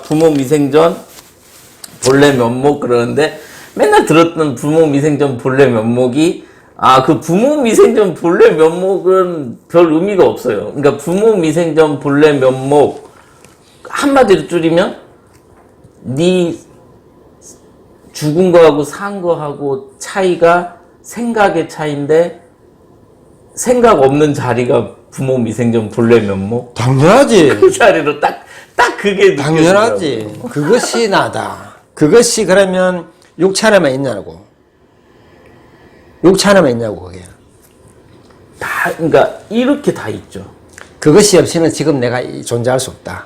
부모 미생전 본래 면목 그러는데 맨날 들었던 부모 미생전 본래 면목이 그 부모 미생전 본래 면목은 별 의미가 없어요. 그러니까 부모 미생전 본래 면목 한마디로 줄이면 네 죽은 거하고 산 거하고 차이가 생각의 차이인데 생각 없는 자리가 부모 미생전 본래 면목. 당연하지. 그 자리로 딱 그게 당연하지. 그것이 나다. 그것이 그러면 육체 하나만 있냐고. 육체 하나만 있냐고 그게. 다 그러니까 이렇게 다 있죠. 그것이 없이는 지금 내가 존재할 수 없다.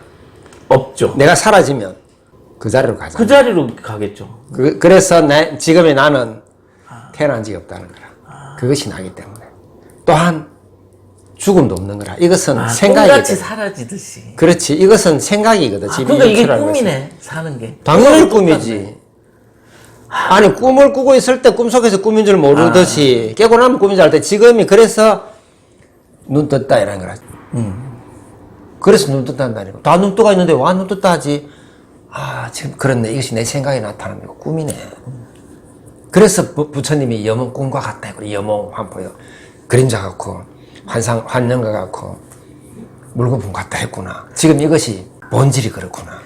없죠. 내가 사라지면 그 자리로 가자. 그 자리로 가겠죠. 그래서 지금의 나는 태어난 적이 없다는 거라. 그것이 나기 때문에. 또한 죽음도 없는 거라. 이것은 생각이거든. 꿈같이 사라지듯이. 그렇지. 이것은 생각이거든. 그러니까 이게 꿈이네. 사는 게. 당연히 꿈이지. 아니 꿈을 꾸고 있을 때 꿈속에서 꿈인 줄 모르듯이 깨고 나면 꿈인 줄 알 때 지금이 그래서 눈 떴다 이런 거라. 그래서 눈 떴다 한다니까. 다 눈 떠가 있는데 와 눈 떴다 하지. 지금 그렇네. 이것이 내 생각이 나타나는 거 꿈이네. 그래서 부처님이 여몽 꿈과 같다. 그래 여몽 환포요. 그림자 같고 환영과 같고 물거품 같다 했구나. 지금 이것이 본질이 그렇구나.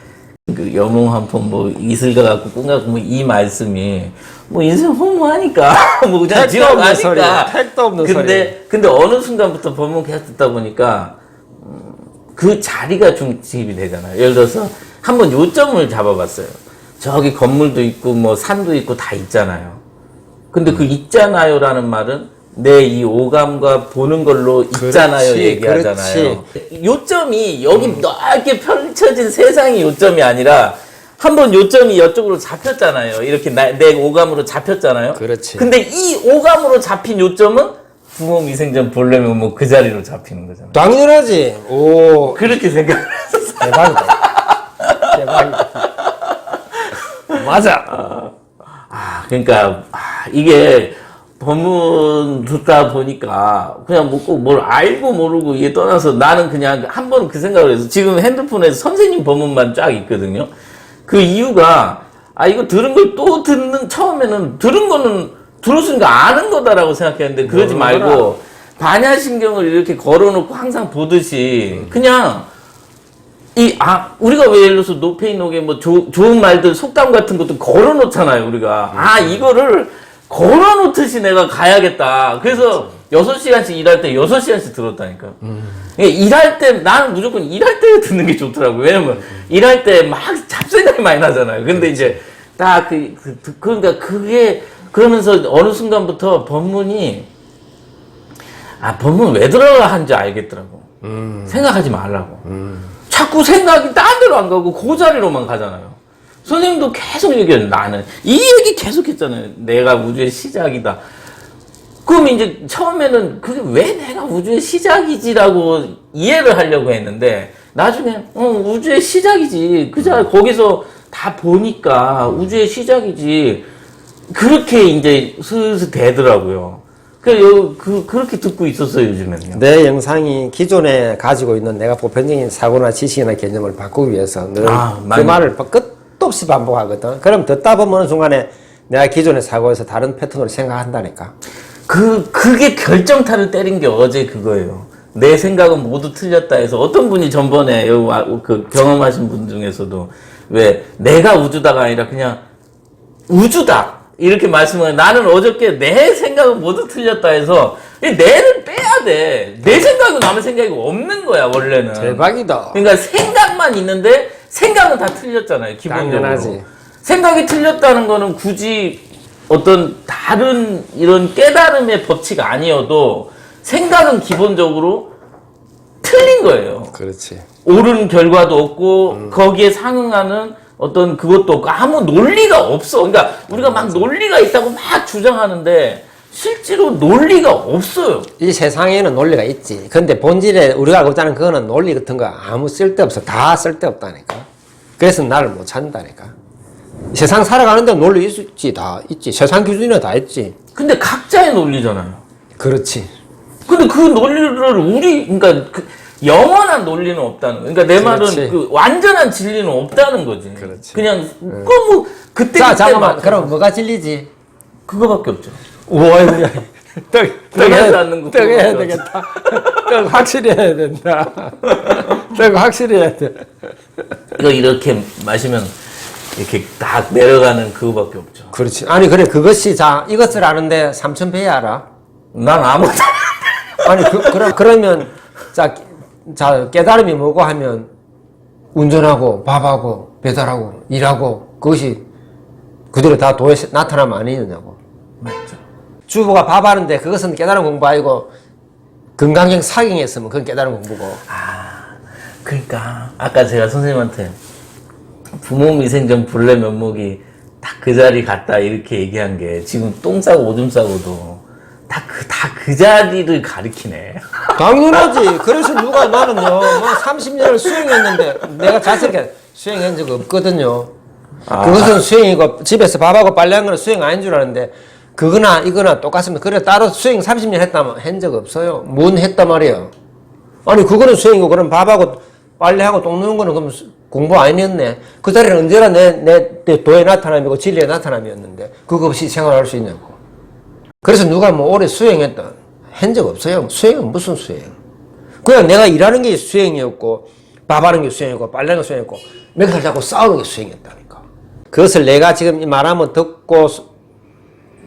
그 여몽한폰 뭐 이슬과 같고 꿈 같고 뭐 이 말씀이 뭐 인생 허무하니까 뭐 그냥 지나가니까 택도 없는 소리. 근데 어느 순간부터 법문 계속 듣다 보니까 그 자리가 중심이 되잖아요. 예를 들어서 한번 요점을 잡아봤어요. 저기 건물도 있고 뭐 산도 있고 다 있잖아요. 근데 그 있잖아요라는 말은 내 이 오감과 보는 걸로 있잖아요. 그렇지, 얘기하잖아요. 요점이 여기 넓게 펼쳐진 세상이 요점이 아니라 한번 요점이 이쪽으로 잡혔잖아요. 이렇게 내 오감으로 잡혔잖아요. 그렇지. 근데 이 오감으로 잡힌 요점은 부모 미생전 본래 면목 그 자리로 잡히는 거잖아요. 당연하지. 오. 그렇게 생각을 했었어요. 대박이다. 대박이다. 맞아. 그러니까 이게 법문 듣다 보니까 그냥 뭐 꼭 뭘 알고 모르고 이게 떠나서 나는 그냥 한 번 그 생각을 해서 지금 핸드폰에서 선생님 법문만 쫙 있거든요. 그 이유가 이거 들은 걸 또 듣는 처음에는 들은 거는 들었으니까 아는 거다라고 생각했는데 그러지 말고 반야신경을 이렇게 걸어놓고 항상 보듯이 그냥 우리가 왜 예를 들어서 노페이노게 뭐 좋은 말들 속담 같은 것도 걸어놓잖아요, 우리가. 이거를 걸어놓듯이 내가 가야겠다. 그래서 6시간씩 일할 때 6시간씩 들었다니까. 일할 때, 나는 무조건 일할 때 듣는 게 좋더라고요. 왜냐면 일할 때 막 잡생각이 많이 나잖아요. 근데 이제 딱 그러니까 그게, 그러면서 어느 순간부터 법문이, 법문 왜 들어가 한지 알겠더라고. 생각하지 말라고. 자꾸 생각이 딴 데로 안 가고 그 자리로만 가잖아요. 선생님도 계속 얘기해요. 나는 이 얘기 계속 했잖아요. 내가 우주의 시작이다. 그럼 이제 처음에는 그게 왜 내가 우주의 시작이지라고 이해를 하려고 했는데 나중에 우주의 시작이지. 거기서 다 보니까 우주의 시작이지. 그렇게 이제 슬슬 되더라고요. 그렇게 듣고 있었어요, 요즘에는요. 내 영상이 기존에 가지고 있는 내가 보편적인 사고나 지식이나 개념을 바꾸기 위해서 늘 그 말을 끝도 없이 반복하거든. 그럼 듣다 보면 중간에 내가 기존의 사고에서 다른 패턴으로 생각한다니까. 그게 결정타를 때린 게 어제 그거예요. 내 생각은 모두 틀렸다 해서 어떤 분이 전번에 그 경험하신 분 중에서도 왜 내가 우주다가 아니라 그냥 우주다. 이렇게 말씀을 나는 어저께 내 생각은 모두 틀렸다 해서 내를 빼야 돼. 내 생각은 남의 생각이 없는 거야 원래는. 대박이다. 그러니까 생각만 있는데 생각은 다 틀렸잖아요 기본적으로. 당연하지. 생각이 틀렸다는 거는 굳이 어떤 다른 이런 깨달음의 법칙 아니어도 생각은 기본적으로 틀린 거예요. 그렇지. 옳은 결과도 없고 거기에 상응하는 어떤 그것도 없고 아무 논리가 없어. 그러니까 우리가 막 논리가 있다고 막 주장하는데 실제로 논리가 없어요. 이 세상에는 논리가 있지. 근데 본질에 우리가 알고 있다는 그거는 논리 같은 거 아무 쓸데없어. 다 쓸데없다니까. 그래서 나를 못 찾는다니까. 세상 살아가는데 논리 있지. 다 있지. 세상 기준이나 다 있지. 근데 각자의 논리잖아요. 그렇지. 근데 그 논리를 그러니까 영원한 논리는 없다는 거. 그러니까 내 그렇지. 말은 그 완전한 진리는 없다는 거지. 그렇지. 그냥 너무 그때 자, 그때 잠깐만. 맞춰서. 그럼 뭐가 진리지? 그거밖에 없죠. 우와, 떡 변하지 않는 거 떡 해야 그거밖에 되겠다. 떡 확실히 해야 된다. 떡 확실히 해야 돼. 이거 이렇게 마시면 이렇게 딱 내려가는 그거밖에 없죠. 그렇지. 아니, 그래. 그것이, 자, 이것을 아는데 3,000배 알아? 난 아무것도 아니, 그러면, 자, 깨달음이 뭐고 하면, 운전하고, 밥하고, 배달하고, 일하고, 그것이 그대로 다 도에 나타나면 아니느냐고. 맞죠. 주부가 밥하는데 그것은 깨달음 공부 아니고, 건강형 사경했으면 그건 깨달음 공부고. 그러니까 아까 제가 선생님한테 부모 미생전 본래 면목이 딱 그 자리 갔다 이렇게 얘기한 게 지금 똥 싸고 오줌 싸고도 다 그 자리를 가리키네. 당연하지. 그래서 누가 나는요, 뭐 30년을 수행했는데, 내가 자세하게 수행한 적 없거든요. 그것은 수행이고, 집에서 밥하고 빨래한 거는 수행 아닌 줄 아는데, 그거나 이거나 똑같습니다. 그래, 따로 수행 30년 했다면 한 적 없어요. 뭔 했단 말이에요. 아니, 그거는 수행이고, 그럼 밥하고 빨래하고 똥 누는 거는 그럼 공부 아니었네. 그 자리는 언제나 내 도에 나타남이고 진리의 나타남이었는데, 그거 없이 생활할 수 있냐고. 그래서 누가 뭐 오래 수행했다. 한 적 없어요. 수행은 무슨 수행? 그냥 내가 일하는 게 수행이었고, 밥하는 게 수행이고, 빨래하는 게 수행이었고, 멱살 잡고 싸우는 게 수행이었다니까. 그것을 내가 지금 이 말하면 듣고,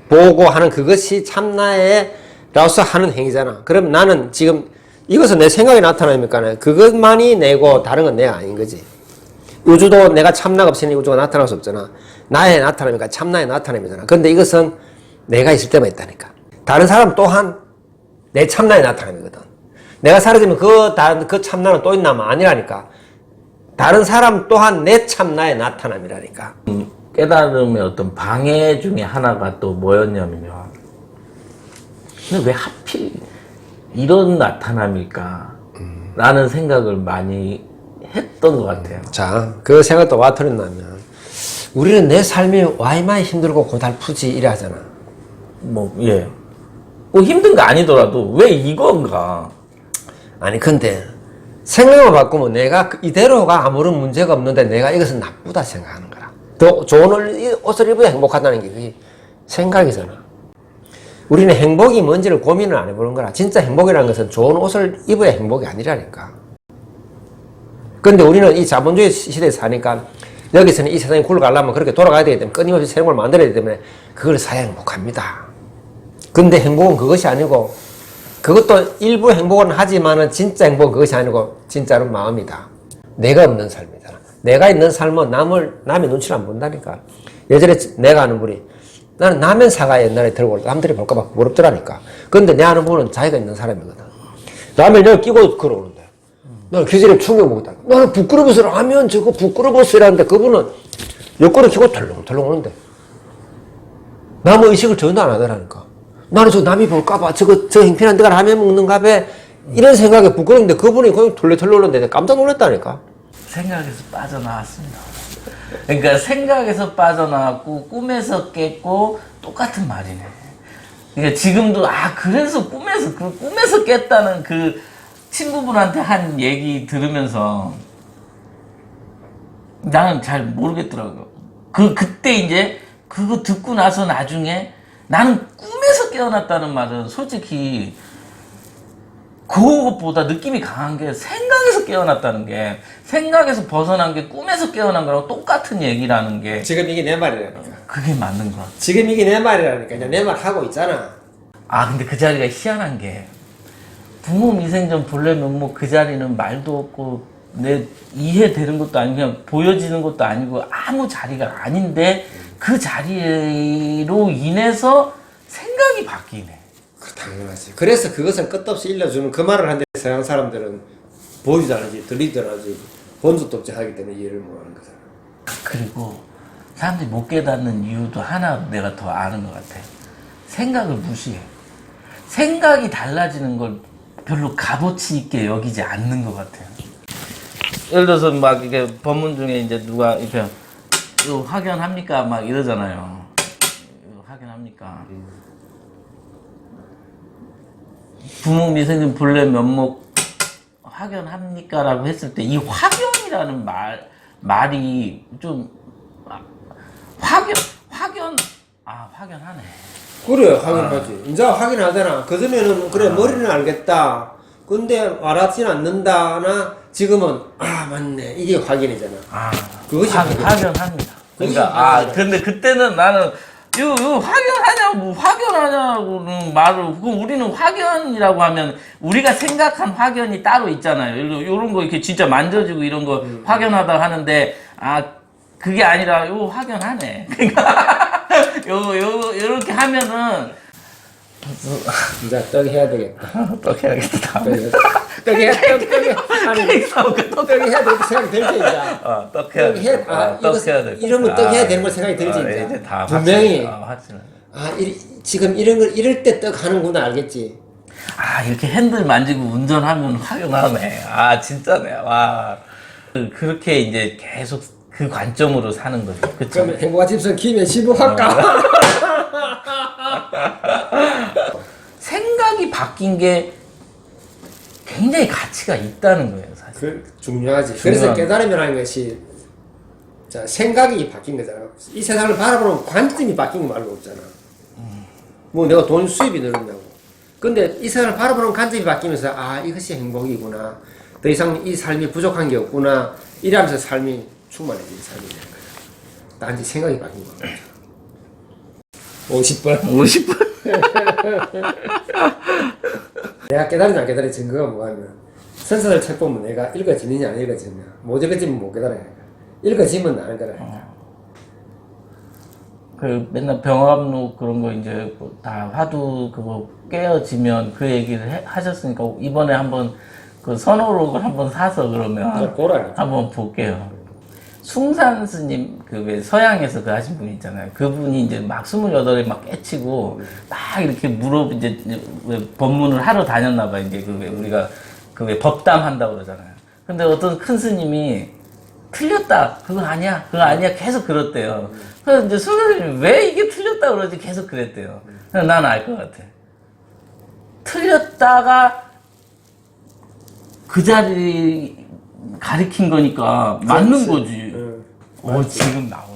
보고 하는 그것이 참나의로서 하는 행위잖아. 그럼 나는 지금 이것은 내 생각이 나타나니까 그것만이 내고 다른 건 내가 아닌 거지. 우주도 내가 참나가 없으니 우주가 나타날 수 없잖아. 나의 나타남이니까 참나의 나타남이잖아. 그런데 이것은 내가 있을 때만 있다니까. 다른 사람 또한 내 참나의 나타남이거든. 내가 사라지면 그 참나는 또 있나면 아니라니까. 다른 사람 또한 내 참나의 나타남이라니까. 깨달음의 어떤 방해 중에 하나가 또 뭐였냐면, 근데 왜 하필 이런 나타남일까? 라는 생각을 많이 했던 것 같아요. 자, 그 생각도 와 틀었냐면, 우리는 내 삶이 와이마이 힘들고 고달프지 이래 하잖아. 예. 뭐 힘든 거 아니더라도 왜 이건가? 아니, 근데 생각을 바꾸면 내가 이대로가 아무런 문제가 없는데 내가 이것은 나쁘다 생각하는 거라. 더 좋은 옷을 입어야 행복하다는 게 그게 생각이잖아. 우리는 행복이 뭔지를 고민을 안 해보는 거라. 진짜 행복이라는 것은 좋은 옷을 입어야 행복이 아니라니까. 근데 우리는 이 자본주의 시대에 사니까 여기서는 이 세상이 굴러가려면 그렇게 돌아가야 되기 때문에 끊임없이 새로운 걸 만들어야 되기 때문에 그걸 사야 행복합니다. 근데 행복은 그것이 아니고, 그것도 일부 행복은 하지만은 진짜 행복은 그것이 아니고 진짜로 마음이다. 내가 없는 삶이잖아. 내가 있는 삶은 남의 눈치를 안 본다니까. 예전에 내가 아는 분이, 나는 라면사가 옛날에 들고 올 때 남들이 볼까봐 부럽더라니까. 근데 내 아는 분은 자기가 있는 사람이거든. 라면 여기 끼고 걸어오는데 나는 기절에 충격 먹었다. 나는 부끄러워서 라면 저거 부끄러워서 이라는데 그분은 옆구리 끼고 털렁털렁 오는데 남의 의식을 전혀 안 하더라니까. 나는 저 남이 볼까봐 저 행편한 데가 라면 먹는가 봐 이런 생각에 부끄러운데 그분이 그냥 털렁털렁 오는데 깜짝 놀랐다니까. 생각에서 빠져나왔습니다. 그러니까 생각에서 빠져나왔고 꿈에서 깼고 똑같은 말이네. 그러니까 지금도 그래서 꿈에서 깼다는 그 친구분한테 한 얘기 들으면서 나는 잘 모르겠더라고요. 그때 이제 그거 듣고 나서 나중에 나는 꿈에서 깨어났다는 말은 솔직히 그것보다 느낌이 강한 게 생각에서 깨어났다는 게, 생각에서 벗어난 게 꿈에서 깨어난 거랑 똑같은 얘기라는 게 지금 이게 내 말이라니까. 그게 맞는 것 같아. 지금 이게 내 말이라니까. 이제 내 말 하고 있잖아. 근데 그 자리가 희한한 게 부모 미생전 본래 면목 그 자리는 말도 없고 내 이해되는 것도 아니고 그냥 보여지는 것도 아니고 아무 자리가 아닌데 그 자리로 인해서 생각이 바뀌네. 당연하지. 그래서 그것을 끝없이 일러주는 그 말을 하는데 서양 사람들은 보이지도 않지, 들리지도 않지, 본 적도 없지 하기 때문에 이해를 못하는 거잖아. 그리고 사람들이 못 깨닫는 이유도 하나 내가 더 아는 것 같아. 생각을 무시해. 생각이 달라지는 걸 별로 값어치 있게 여기지 않는 것 같아요. 예를 들어서 막 이게 법문 중에 이제 누가 이렇게 이거 확연합니까? 막 이러잖아요. 이거 확연합니까? 부모 미생전 본래 면목 확연합니까라고 했을 때 이 확연이라는 말이 좀 확연하네. 그래, 확인하지. 이제 확인하잖아. 그전에는, 그래, 머리는 알겠다. 근데 와닿지는 않는다나, 지금은, 맞네. 이게 확인이잖아. 그것이 확연합니다. 그것이 그러니까, 확연이다. 근데 그때는 나는, 이거 확연하냐고는 말을, 그럼 우리는 확연이라고 하면, 우리가 생각한 확연이 따로 있잖아요. 요런 거 이렇게 진짜 만져지고 이런 거 확연하다 하는데, 그게 아니라, 요 확연하네. 그러니까, 요렇게 하면은, 이제 떡 해야 되겠다. 어떻게 해야겠다. 떡 해야 되겠다 생각이 들지, 이제. 떡 해야 돼. 떡 해야 돼. 이런 거 떡 해야 되는 걸 생각이 들지, 이제. 이제 다 분명히. 확실하네. 지금 이럴 때 떡 하는구나, 알겠지? 이렇게 핸들 만지고 운전하면 확연하네. 진짜네. 와. 그렇게 이제 계속 그 관점으로 사는 거죠. 그쵸? 그러면 행복한 집선 김에 시부할까? 생각이 바뀐 게 굉장히 가치가 있다는 거예요, 사실. 중요하지. 그래서 깨달음이라는 것이, 자, 생각이 바뀐 거잖아. 이 세상을 바라보는 관점이 바뀐 거 말고 없잖아. 뭐 내가 돈 수입이 늘었냐고. 근데 이 세상을 바라보는 관점이 바뀌면서, 이것이 행복이구나. 더 이상 이 삶이 부족한 게 없구나. 이러면서 삶이 충만해지는 삶이 되는 거야. 단지 생각이 바뀐 거야. 50번. 50분? 내가 깨달은지 안 깨달은 증거가 뭐냐면, 선사들 책 보면 내가 읽어지느냐 안 읽어지느냐. 못 읽어지면 못 깨달아야 돼. 읽어지면 나는 거라. 그 맨날 병합록 그런 거 이제 다 화두 그거 깨어지면 그 얘기를 하셨으니까 이번에 한번 그 선호록을 한번 사서 그러면 한번 볼게요. 숭산 스님 그 왜 서양에서 그 하신 분 있잖아요. 그분이 이제 막 28에 막 깨치고 막 이렇게 이제 왜 법문을 하러 다녔나 봐. 이제 그 왜 우리가 그 왜 법담 한다고 그러잖아요. 근데 어떤 큰 스님이 틀렸다. 그거 아니야. 계속 그랬대요. 그래서 이제 스님이 왜 이게 틀렸다 그러지 계속 그랬대요. 그래서 난 알 것 같아. 틀렸다가 그 자리 가리킨 거니까 맞는 거지. 지금 나오네.